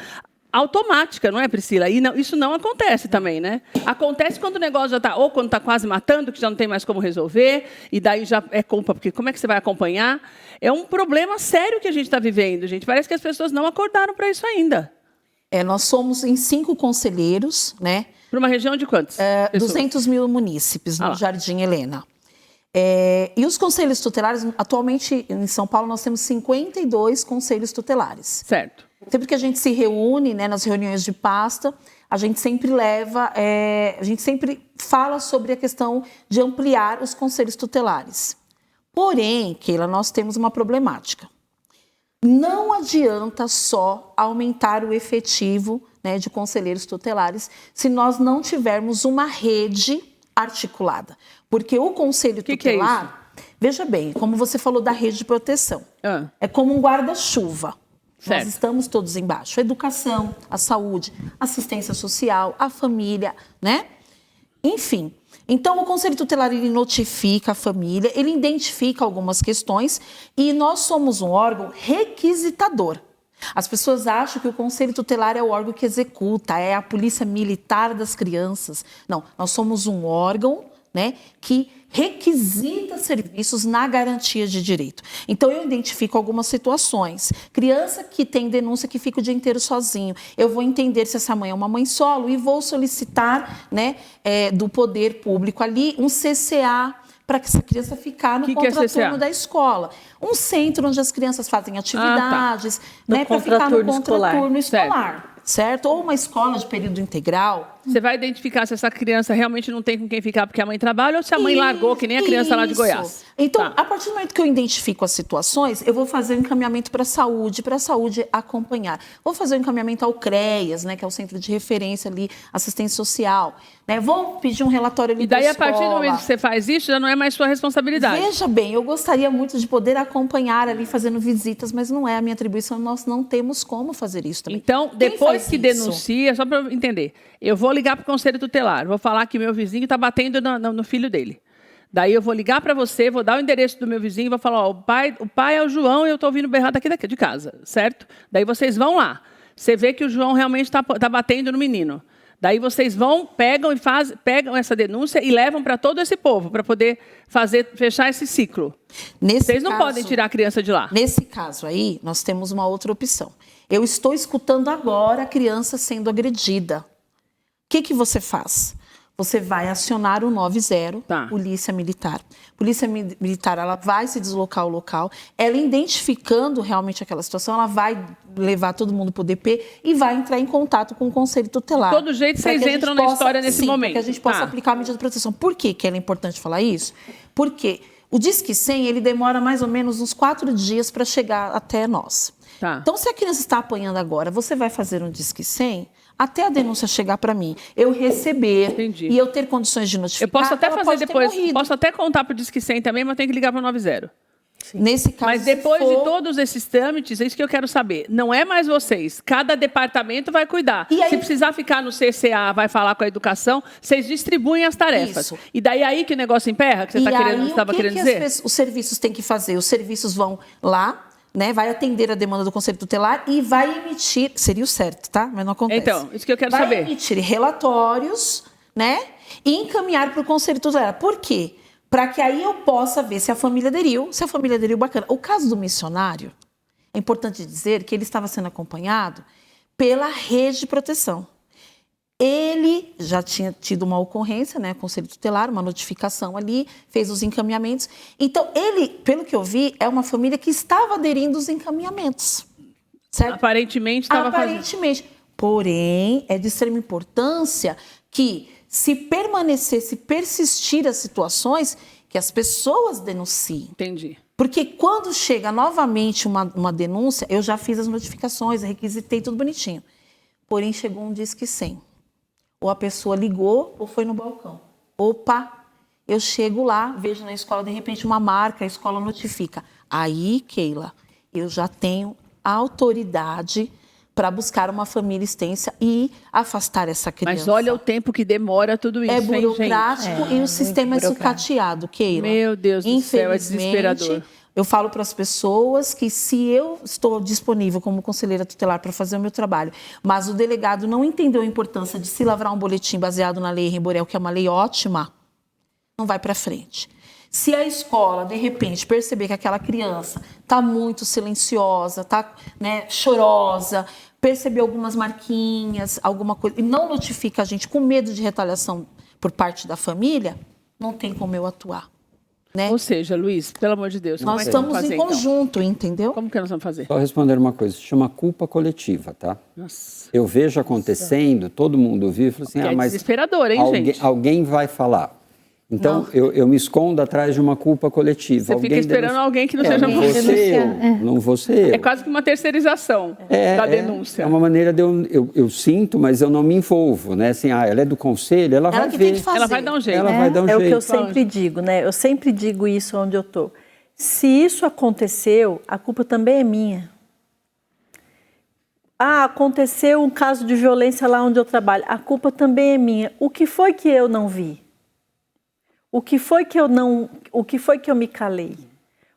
automática, não é, Priscila? E não, isso não acontece também, né? Acontece quando o negócio já está, ou quando está quase matando, que já não tem mais como resolver, e daí já é culpa, porque como é que você vai acompanhar? É um problema sério que a gente está vivendo, gente. Parece que as pessoas não acordaram para isso ainda. Nós somos em 5 conselheiros, né? Para uma região de quantos? 200 mil munícipes no Jardim Helena. E os conselhos tutelares, atualmente em São Paulo, nós temos 52 conselhos tutelares. Certo. Sempre que a gente se reúne, né, nas reuniões de pasta, a gente sempre a gente sempre fala sobre a questão de ampliar os conselhos tutelares. Porém, Keila, nós temos uma problemática. Não adianta só aumentar o efetivo, né, de conselheiros tutelares se nós não tivermos uma rede articulada. Porque o conselho tutelar, veja bem, como você falou da rede de proteção, é como um guarda-chuva. Nós estamos todos embaixo. A educação, a saúde, assistência social, a família, né? Enfim. Então, o Conselho Tutelar, ele notifica a família, ele identifica algumas questões e nós somos um órgão requisitador. As pessoas acham que o Conselho Tutelar é o órgão que executa, é a polícia militar das crianças. Não, nós somos um órgão, né, que requisita serviços na garantia de direito. Então, eu identifico algumas situações. Criança que tem denúncia que fica o dia inteiro sozinho. Eu vou entender se essa mãe é uma mãe solo e vou solicitar, né, do poder público ali um CCA para que essa criança ficar no contraturno da escola. Um centro onde as crianças fazem atividades, né, para ficar no contraturno escolar. Certo? Ou uma escola de período integral. Você vai identificar se essa criança realmente não tem com quem ficar porque a mãe trabalha ou se a mãe largou, que nem a criança lá de Goiás. Então, a partir do momento que eu identifico as situações, eu vou fazer um encaminhamento para a saúde acompanhar. Vou fazer um encaminhamento ao CREAS, né, que é o Centro de Referência ali, assistência social. Né? Vou pedir um relatório ali da escola. E daí, a partir do momento que você faz isso, já não é mais sua responsabilidade. Veja bem, eu gostaria muito de poder acompanhar ali, fazendo visitas, mas não é a minha atribuição, nós não temos como fazer isso também. Então, depois que denuncia, só para eu entender, eu vou ligar para o conselho tutelar, vou falar que meu vizinho está batendo no filho dele. Daí eu vou ligar para você, vou dar o endereço do meu vizinho e vou falar, ó, o pai é o João e eu estou ouvindo berrar daqui de casa, certo? Daí vocês vão lá. Você vê que o João realmente está batendo no menino. Daí vocês pegam essa denúncia e levam para todo esse povo, para poder fechar esse ciclo. Vocês não podem tirar a criança de lá. Nesse caso aí, nós temos uma outra opção. Eu estou escutando agora a criança sendo agredida. O que você faz? Você vai acionar o 90, Polícia Militar. Polícia Militar, ela vai se deslocar ao local, ela identificando realmente aquela situação, ela vai levar todo mundo para o DP e vai entrar em contato com o Conselho Tutelar. De todo jeito, vocês entram na história nesse momento. Para que a gente possa aplicar a medida de proteção. Por que é importante falar isso? Porque o Disque 100, ele demora mais ou menos uns 4 dias para chegar até nós. Então, se a criança está apanhando agora, você vai fazer um Disque 100... até a denúncia chegar para mim, eu receber e eu ter condições de notificar. Eu posso até fazer depois, posso até contar para o Disque 100 também, mas tenho que ligar para o 90. Nesse caso, mas depois de todos esses trâmites, é isso que eu quero saber. Não é mais vocês. Cada departamento vai cuidar. Aí, se precisar ficar no CCA, vai falar com a educação, vocês distribuem as tarefas. Isso. E daí aí que o negócio emperra, que você estava querendo dizer? Os serviços têm que fazer? Os serviços vão lá, né, vai atender a demanda do Conselho Tutelar e vai emitir, seria o certo, tá? Mas não acontece. Então, isso que eu quero saber. Vai emitir relatórios, né, e encaminhar para o Conselho Tutelar. Por quê? Para que aí eu possa ver se a família aderiu, bacana. O caso do missionário, é importante dizer que ele estava sendo acompanhado pela rede de proteção. Ele já tinha tido uma ocorrência, né, Conselho Tutelar, uma notificação ali, fez os encaminhamentos. Então, ele, pelo que eu vi, é uma família que estava aderindo aos encaminhamentos. Certo? Aparentemente estava fazendo. Aparentemente. Porém, é de extrema importância que, se persistir as situações, que as pessoas denunciem. Entendi. Porque quando chega novamente uma denúncia, eu já fiz as notificações, requisitei tudo bonitinho. Porém, chegou um Disque 100. Ou a pessoa ligou ou foi no balcão. Opa, eu chego lá, vejo na escola, de repente, uma marca, a escola notifica. Aí, Keila, eu já tenho autoridade para buscar uma família extensa e afastar essa criança. Mas olha o tempo que demora tudo isso, é burocrático, hein, gente? E o sistema é sucateado, Keila. Meu Deus do céu, é desesperador. Eu falo para as pessoas que, se eu estou disponível como conselheira tutelar para fazer o meu trabalho, mas o delegado não entendeu a importância de se lavrar um boletim baseado na Lei Henri Borel, que é uma lei ótima, não vai para frente. Se a escola, de repente, perceber que aquela criança está muito silenciosa, está, né, chorosa, perceber algumas marquinhas, alguma coisa, e não notifica a gente com medo de retaliação por parte da família, não tem como eu atuar. Né? Ou seja, Luiz, pelo amor de Deus, nós estamos em conjunto, então? Entendeu? Como que nós vamos fazer? Só responder uma coisa, se chama culpa coletiva, tá? Nossa. Eu vejo acontecendo, todo mundo viu e fala assim, mas desesperador, hein, gente? Alguém vai falar. Então, eu me escondo atrás de uma culpa coletiva. Você fica esperando alguém que não seja você. Não vou ser eu. É quase que uma terceirização da denúncia. É uma maneira de eu sinto, mas eu não me envolvo, né? Assim, ela é do conselho, ela vai ver. Tem que fazer. Ela vai dar um jeito. Ela vai dar um jeito. É o que eu sempre digo, né? Eu sempre digo isso onde eu tô. Se isso aconteceu, a culpa também é minha. Ah, aconteceu um caso de violência lá onde eu trabalho. A culpa também é minha. O que foi que eu não vi? O que foi que eu me calei?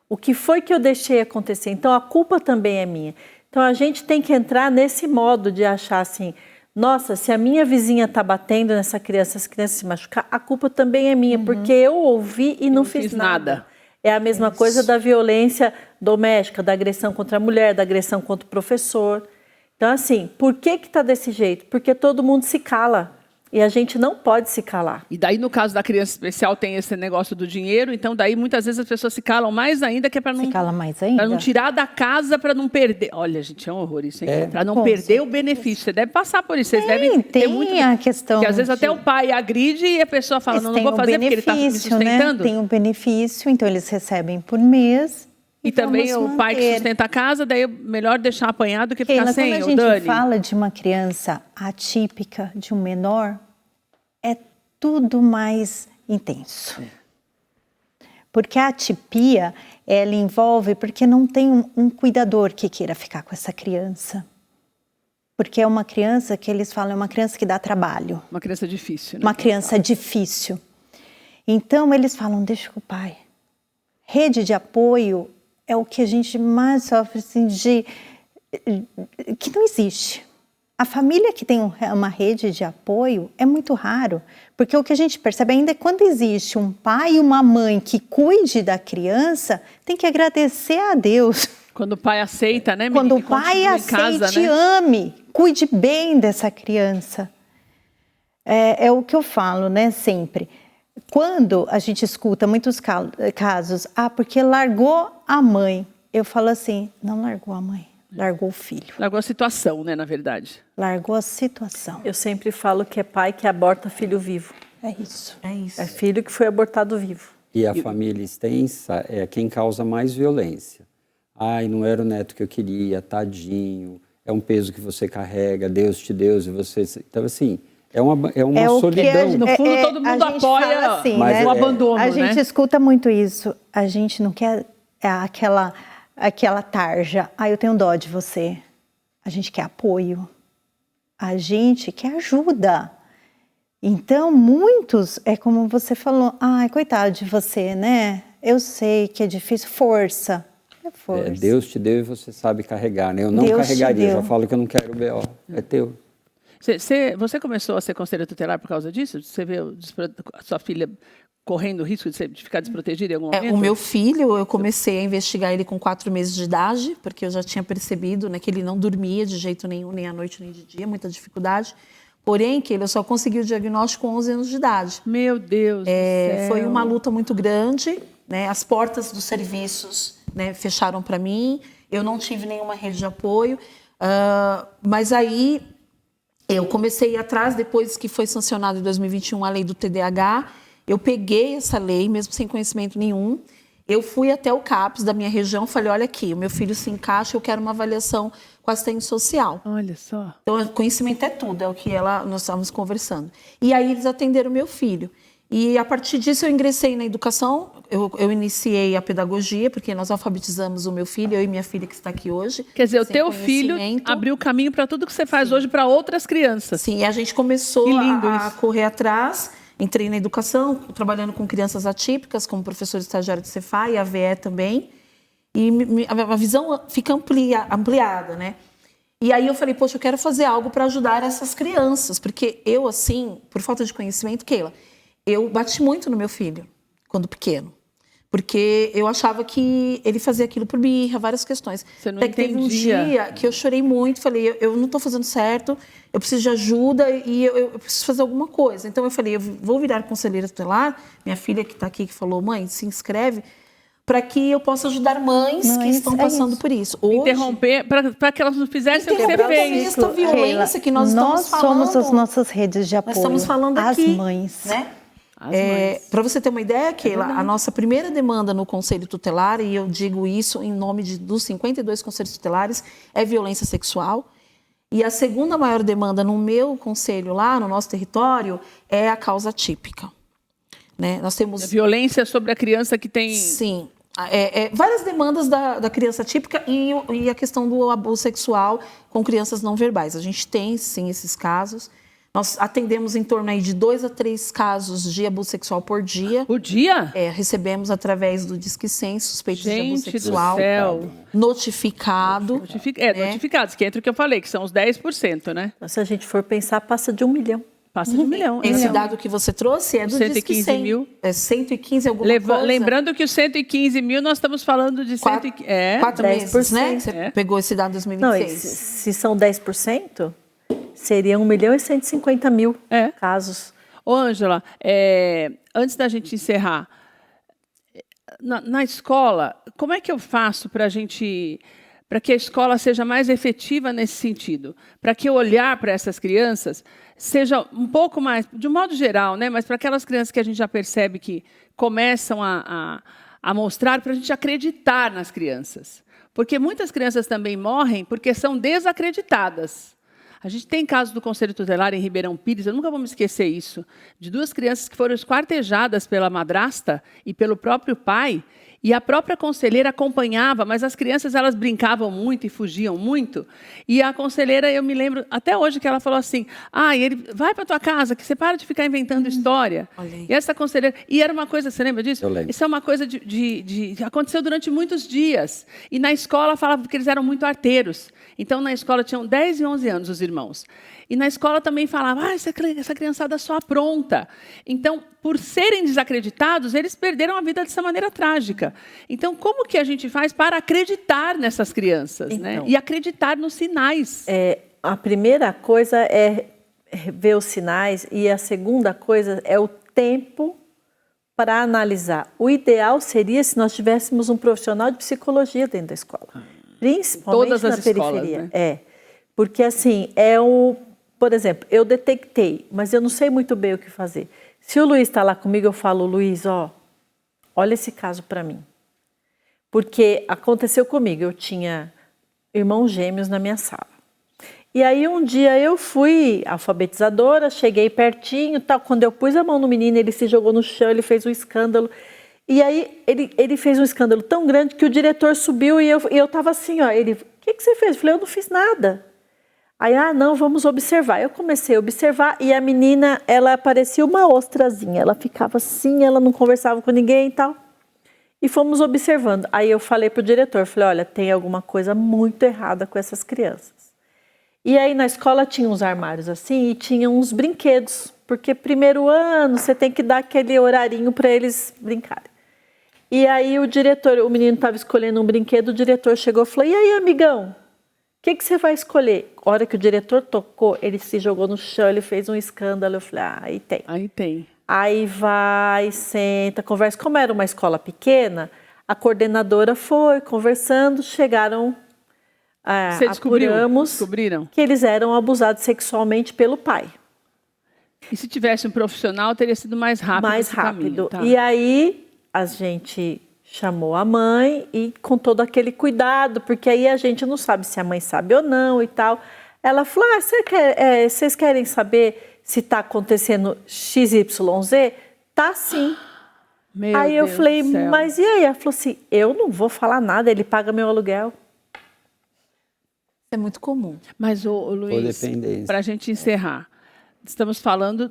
O que foi que eu deixei acontecer? Então, a culpa também é minha. Então, a gente tem que entrar nesse modo de achar assim, nossa, se a minha vizinha está batendo nessa criança, essa criança se machucar, a culpa também é minha, porque eu ouvi e não fiz nada. É a mesma coisa da violência doméstica, da agressão contra a mulher, da agressão contra o professor. Então, assim, por que está desse jeito? Porque todo mundo se cala. E a gente não pode se calar. E daí, no caso da criança especial, tem esse negócio do dinheiro. Então, daí, muitas vezes, as pessoas se calam mais ainda, que é para não... Se cala mais ainda? Para não tirar da casa, para não perder... Olha, gente, é um horror isso, hein? Para não perder o benefício. Você deve passar por isso. Vocês devem ter muito... a questão... Porque, às vezes, até o pai agride e a pessoa fala, não vou fazer porque ele está me sustentando. Né? Tem um benefício, então eles recebem por mês. E também o pai que sustenta a casa, daí é melhor deixar apanhado do que ficar sem, Quando a gente fala de uma criança atípica, de um menor... é tudo mais intenso. Porque a atipia, ela envolve porque não tem um cuidador que queira ficar com essa criança. porque é uma criança que eles falam, é uma criança que dá trabalho. Uma criança difícil, né? Uma criança difícil. Então, eles falam, deixa com o pai. Rede de apoio é o que a gente mais sofre, assim, que não existe. A família que tem uma rede de apoio é muito raro, porque o que a gente percebe ainda é quando existe um pai e uma mãe que cuide da criança, tem que agradecer a Deus. Quando o pai aceita, né? Quando o pai aceite, né? Ame, cuide bem dessa criança. É o que eu falo, né, sempre. Quando a gente escuta muitos casos, porque largou a mãe, eu falo assim, não largou a mãe, largou o filho. Largou a situação, né, na verdade. Largou a situação. Eu sempre falo que é pai que aborta filho vivo. É isso. É isso. É filho que foi abortado vivo. E a família extensa é quem causa mais violência. Ai, não era o neto que eu queria, tadinho, é um peso que você carrega, Deus te deu e você... Então, assim, é uma solidão. No fundo, todo mundo apoia assim, o abandono, A gente escuta muito isso. A gente não quer aquela tarja. Eu tenho dó de você. A gente quer apoio. A gente quer ajuda. Então, muitos, é como você falou, ai, coitado de você, né? Eu sei que é difícil, força. Deus te deu e você sabe carregar, né? Eu não carregaria, eu já falo que eu não quero o BO, é teu. Você começou a ser conselheira tutelar por causa disso? Você vê a sua filha correndo o risco de ficar desprotegida em algum momento? O meu filho, eu comecei a investigar ele com 4 meses de idade, porque eu já tinha percebido, né, que ele não dormia de jeito nenhum, nem à noite nem de dia, muita dificuldade. Porém, que ele só conseguiu o diagnóstico com 11 anos de idade. Meu Deus do céu. Foi uma luta muito grande, né? As portas dos serviços, né, fecharam para mim, eu não tive nenhuma rede de apoio, mas aí eu comecei a ir atrás, depois que foi sancionada em 2021 a lei do TDAH, eu peguei essa lei, mesmo sem conhecimento nenhum, eu fui até o CAPS da minha região, falei, olha aqui, o meu filho se encaixa, eu quero uma avaliação com assistente social. Olha só. Então, conhecimento é tudo, é o que nós estávamos conversando. E aí eles atenderam meu filho. E a partir disso eu ingressei na educação, eu iniciei a pedagogia, porque nós alfabetizamos o meu filho, eu e minha filha que está aqui hoje. Quer dizer, o teu filho abriu caminho para tudo que você faz hoje para outras crianças. Sim, e a gente começou a correr atrás, entrei na educação, trabalhando com crianças atípicas, como professor estagiário de Cefá e a VE também, e a visão fica ampliada, né? E aí eu falei, poxa, eu quero fazer algo para ajudar essas crianças, porque eu, assim, por falta de conhecimento, Keila, eu bati muito no meu filho, quando pequeno. Porque eu achava que ele fazia aquilo por birra, várias questões. Você não Até que teve um dia que eu chorei muito, falei, eu não estou fazendo certo, eu preciso de ajuda e eu preciso fazer alguma coisa. Então eu falei, eu vou virar conselheira tutelar, minha filha que está aqui, que falou, mãe, se inscreve, para que eu possa ajudar mães que estão passando por isso. Hoje, interromper, para que elas não fizessem o que você fez. Essa violência que nós estamos falando. Nós somos as nossas redes de apoio. Nós estamos falando aqui. As mães. Né? Para você ter uma ideia, Keila, a nossa primeira demanda no Conselho Tutelar, e eu digo isso em nome dos 52 conselhos tutelares, é violência sexual. E a segunda maior demanda no meu conselho lá, no nosso território, é a causa típica. Né? Nós temos... A violência sobre a criança que tem... Sim. Várias demandas da criança típica e a questão do abuso sexual com crianças não verbais. A gente tem, sim, esses casos. Nós atendemos em torno aí de 2 a 3 casos de abuso sexual por dia. Por dia? Recebemos através do Disque 100 suspeitos de abuso sexual. Do céu. Notificado. Notificados, que entra o que eu falei, que são os 10%, né? Se a gente for pensar, passa de 1 milhão. Passa de 1 milhão. Esse dado que você trouxe é do 115 Disque 100. mil. É 115 alguma coisa. Lembrando que os 115 mil, nós estamos falando de 4 meses, né? Você pegou esse dado em 2026. Não, se são 10%, seria 1 milhão e 150 mil casos. Ô, Ângela, antes da gente encerrar, na escola, como é que eu faço para que a escola seja mais efetiva nesse sentido? Para que o olhar para essas crianças seja um pouco mais, de um modo geral, né? Mas para aquelas crianças que a gente já percebe que começam a mostrar, para a gente acreditar nas crianças. Porque muitas crianças também morrem porque são desacreditadas. A gente tem casos do Conselho Tutelar em Ribeirão Pires, eu nunca vou me esquecer isso, de 2 crianças que foram esquartejadas pela madrasta e pelo próprio pai, E a própria conselheira acompanhava, mas as crianças elas brincavam muito e fugiam muito. E a conselheira, eu me lembro até hoje que ela falou assim: ele vai para tua casa, que você para de ficar inventando história. E essa conselheira, e era uma coisa, você lembra disso? Eu lembro. Isso é uma coisa aconteceu durante muitos dias. E na escola falava que eles eram muito arteiros. Então na escola tinham 10 e 11 anos os irmãos. E na escola também falava, essa criançada só apronta. Então, por serem desacreditados, eles perderam a vida dessa maneira trágica. Então, como que a gente faz para acreditar nessas crianças, né? E acreditar nos sinais? A primeira coisa é ver os sinais e a segunda coisa é o tempo para analisar. O ideal seria se nós tivéssemos um profissional de psicologia dentro da escola, principalmente todas as na periferia. Escolas, né? Porque assim, por exemplo, eu detectei, mas eu não sei muito bem o que fazer. Se o Luiz está lá comigo, eu falo, Luiz, olha esse caso para mim. Porque aconteceu comigo, eu tinha irmãos gêmeos na minha sala. E aí um dia eu fui alfabetizadora, cheguei pertinho, tal. Quando eu pus a mão no menino, ele se jogou no chão, ele fez um escândalo. E aí ele fez um escândalo tão grande que o diretor subiu e eu estava assim, ele, o que você fez? Eu falei, eu não fiz nada. Aí, não, vamos observar. Eu comecei a observar e a menina, ela parecia uma ostrazinha. Ela ficava assim, ela não conversava com ninguém e tal. E fomos observando. Aí eu falei para o diretor, falei, olha, tem alguma coisa muito errada com essas crianças. E aí na escola tinha uns armários assim e tinha uns brinquedos. Porque primeiro ano você tem que dar aquele horarinho para eles brincarem. E aí o menino estava escolhendo um brinquedo, o diretor chegou e falou, e aí, amigão? O que você vai escolher? A hora que o diretor tocou, ele se jogou no chão, ele fez um escândalo. Eu falei, aí tem. Aí tem. Aí vai, senta, conversa. Como era uma escola pequena, a coordenadora foi conversando, chegaram, descobriram que eles eram abusados sexualmente pelo pai. E se tivesse um profissional, teria sido mais rápido. Mais rápido. Caminho, tá? E aí a gente chamou a mãe e com todo aquele cuidado, porque aí a gente não sabe se a mãe sabe ou não e tal. Ela falou, vocês querem saber se está acontecendo XYZ? Tá sim. Aí eu falei, mas e aí? Ela falou assim, eu não vou falar nada, ele paga meu aluguel. É muito comum. Mas, Luiz, para a gente encerrar, estamos falando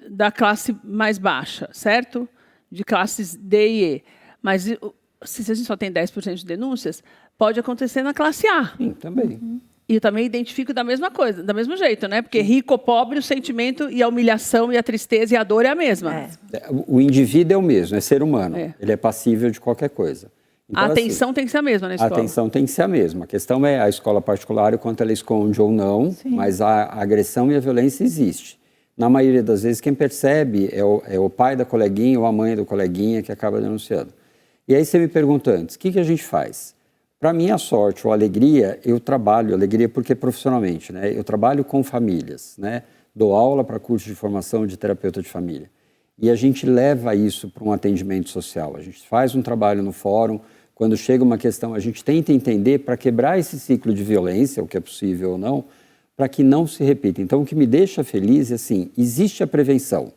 da classe mais baixa, certo? De classes D e E. Mas se a gente só tem 10% de denúncias, pode acontecer na classe A. Sim, também. E eu também identifico da mesma coisa, do mesmo jeito, né? Porque rico ou pobre, o sentimento e a humilhação e a tristeza e a dor é a mesma. O indivíduo é o mesmo, é ser humano. Ele é passível de qualquer coisa. Então, a atenção tem que ser a mesma na escola. A atenção tem que ser a mesma. A questão é a escola particular, o quanto ela esconde ou não, mas a agressão e a violência existe. Na maioria das vezes, quem percebe é o pai da coleguinha ou a mãe do coleguinha que acaba denunciando. E aí você me pergunta antes, o que a gente faz? Para minha sorte ou alegria, eu trabalho, alegria porque profissionalmente, né? Eu trabalho com famílias, né? Dou aula para curso de formação de terapeuta de família. E a gente leva isso para um atendimento social. A gente faz um trabalho no fórum, quando chega uma questão, a gente tenta entender para quebrar esse ciclo de violência, o que é possível ou não, para que não se repita. Então, o que me deixa feliz é assim, existe a prevenção.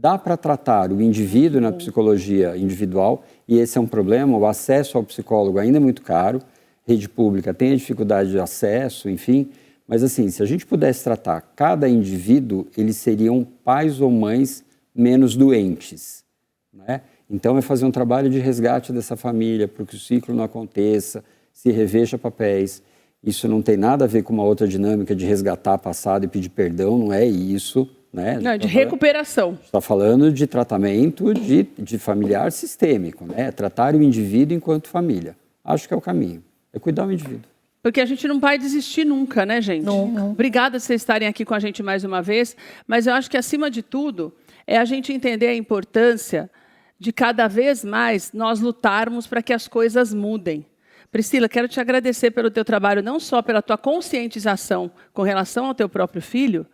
Dá para tratar o indivíduo na psicologia individual, e esse é um problema, o acesso ao psicólogo ainda é muito caro, rede pública tem a dificuldade de acesso, enfim, mas assim, se a gente pudesse tratar cada indivíduo, eles seriam pais ou mães menos doentes, né? Então é fazer um trabalho de resgate dessa família, para que o ciclo não aconteça, se reveja papéis. Isso não tem nada a ver com uma outra dinâmica de resgatar passado e pedir perdão, não é isso. Né? Não, de recuperação. Está falando de tratamento de familiar sistêmico, né? Tratar o indivíduo enquanto família. Acho que é o caminho, é cuidar do indivíduo. Porque a gente não vai desistir nunca, né, gente? Nunca. Obrigada por vocês estarem aqui com a gente mais uma vez, mas eu acho que, acima de tudo, é a gente entender a importância de cada vez mais nós lutarmos para que as coisas mudem. Priscila, quero te agradecer pelo teu trabalho, não só pela tua conscientização com relação ao teu próprio filho,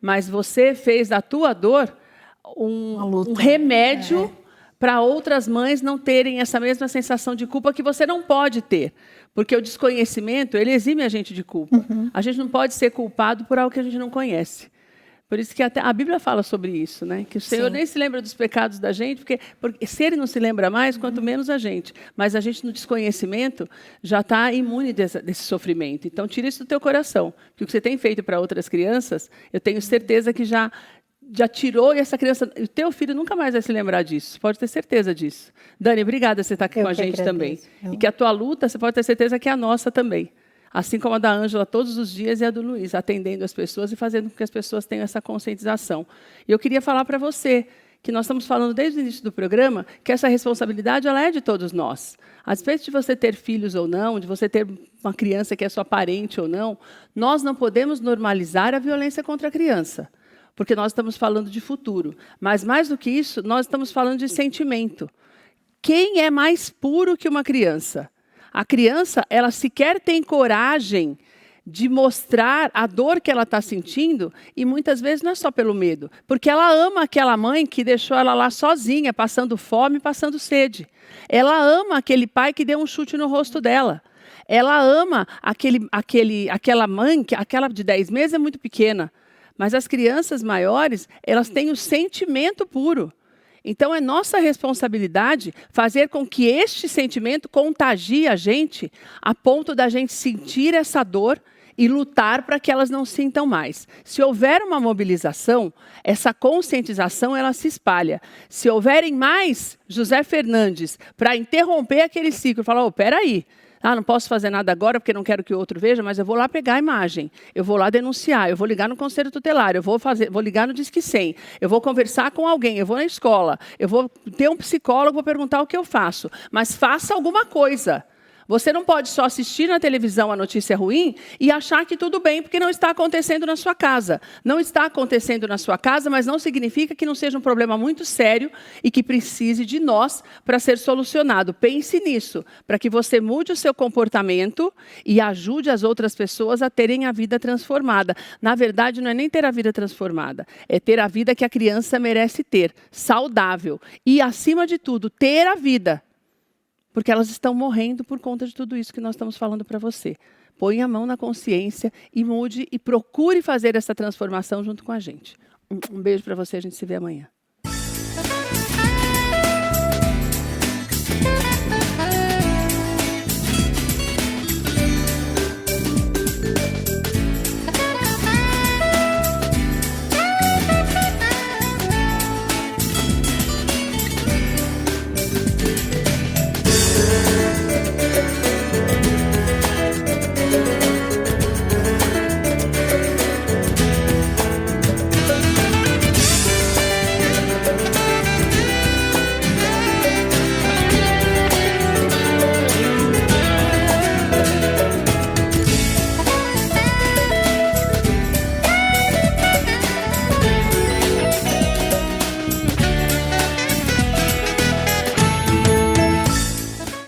mas você fez da tua dor um remédio para outras mães não terem essa mesma sensação de culpa que você não pode ter. Porque o desconhecimento, ele exime a gente de culpa. A gente não pode ser culpado por algo que a gente não conhece. Por isso que até a Bíblia fala sobre isso, né? Que o Senhor nem se lembra dos pecados da gente, porque se Ele não se lembra mais, quanto menos a gente. Mas a gente, no desconhecimento, já está imune desse sofrimento. Então, tira isso do teu coração. Que o que você tem feito para outras crianças, eu tenho certeza que já tirou, e essa criança, o teu filho nunca mais vai se lembrar disso. Pode ter certeza disso. Dani, obrigada por você estar aqui com a gente também. E que a tua luta, você pode ter certeza que é a nossa também. Assim como a da Ângela todos os dias e a do Luiz, atendendo as pessoas e fazendo com que as pessoas tenham essa conscientização. E eu queria falar para você que nós estamos falando desde o início do programa que essa responsabilidade ela é de todos nós. A despeito de você ter filhos ou não, de você ter uma criança que é sua parente ou não, nós não podemos normalizar a violência contra a criança, porque nós estamos falando de futuro. Mas, mais do que isso, nós estamos falando de sentimento. Quem é mais puro que uma criança? A criança, ela sequer tem coragem de mostrar a dor que ela está sentindo, e muitas vezes não é só pelo medo, porque ela ama aquela mãe que deixou ela lá sozinha, passando fome, passando sede. Ela ama aquele pai que deu um chute no rosto dela. Ela ama aquela mãe, aquela de 10 meses é muito pequena, mas as crianças maiores, elas têm o sentimento puro. Então, é nossa responsabilidade fazer com que este sentimento contagie a gente a ponto da gente sentir essa dor e lutar para que elas não sintam mais. Se houver uma mobilização, essa conscientização ela se espalha. Se houverem mais José Fernandes para interromper aquele ciclo, falar, peraí, não posso fazer nada agora porque não quero que o outro veja, mas eu vou lá pegar a imagem, eu vou lá denunciar, eu vou ligar no Conselho Tutelar, eu vou ligar no Disque 100, eu vou conversar com alguém, eu vou na escola, eu vou ter um psicólogo, vou perguntar o que eu faço. Mas faça alguma coisa. Você não pode só assistir na televisão a notícia ruim e achar que tudo bem, porque não está acontecendo na sua casa. Não está acontecendo na sua casa, mas não significa que não seja um problema muito sério e que precise de nós para ser solucionado. Pense nisso, para que você mude o seu comportamento e ajude as outras pessoas a terem a vida transformada. Na verdade, não é nem ter a vida transformada, é ter a vida que a criança merece ter, saudável. E, acima de tudo, ter a vida. Porque elas estão morrendo por conta de tudo isso que nós estamos falando para você. Põe a mão na consciência e mude e procure fazer essa transformação junto com a gente. Um beijo para você, a gente se vê amanhã.